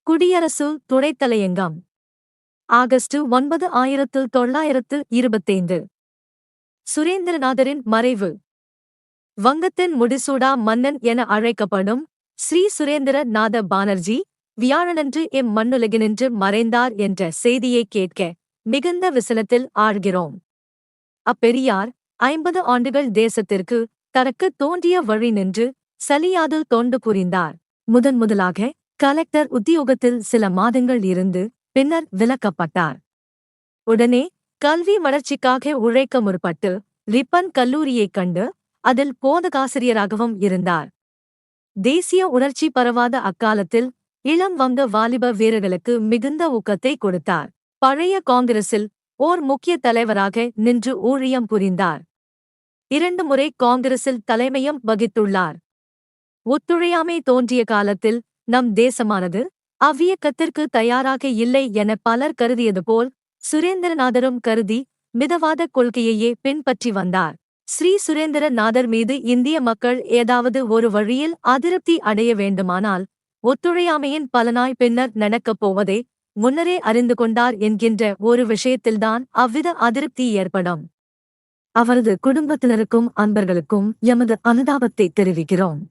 குடியரசு துணைத் தலையங்கம் ஆகஸ்ட் 9 1925. சுரேந்திரநாதரின் மறைவு. வங்கத்தின் முடிசூடா மன்னன் என அழைக்கப்படும் ஸ்ரீ சுரேந்திர நாத பானர்ஜி வியாழனன்று மண்ணுலகினின்று மறைந்தார் என்ற செய்தியைக் கேட்க மிகுந்த விசனத்தில் ஆழ்கிறோம். அப்பெரியார் 50 ஆண்டுகள் தேசத்திற்கு தனக்கு தோன்றிய வழி நின்று சலியாது தொண்டு புரிந்தார். முதலாக கலெக்டர் உத்தியோகத்தில் சில மாதங்கள் இருந்து பின்னர் விலக்கப்பட்டார். உடனே கல்வி வளர்ச்சிக்காக உழைக்க முற்பட்டு ரிப்பன் கல்லூரியைக் கண்டு அதில் போதகாசிரியராகவும் இருந்தார். தேசிய உணர்ச்சி பரவாத அக்காலத்தில் இளம் வங்க வாலிப வீரர்களுக்கு மிகுந்த ஊக்கத்தை கொடுத்தார். பழைய காங்கிரஸில் ஓர் முக்கிய தலைவராக நின்று ஊழியம் புரிந்தார். 2 முறை காங்கிரஸில் தலைமையும் வகித்துள்ளார். ஒத்துழையாமை தோன்றிய காலத்தில் நம் தேசமானது அவ்வியக்கத்திற்கு தயாராக இல்லை என பலர் கருதியது போல் சுரேந்திரநாதரும் கருதி மிதவாத கொள்கையையே பின்பற்றி வந்தார். ஸ்ரீ சுரேந்திரநாதர் மீது இந்திய மக்கள் ஏதாவது ஒரு வழியில் அதிருப்தி அடைய வேண்டுமானால் ஒத்துழையாமையின் பலனாய் பின்னர் நடக்கப் போவதை முன்னரே அறிந்து கொண்டார் என்கின்ற ஒரு விஷயத்தில்தான் அவ்வித அதிருப்தி ஏற்படும். அவரது குடும்பத்தினருக்கும் அன்பர்களுக்கும் எமது அனுதாபத்தை தெரிவிக்கிறோம்.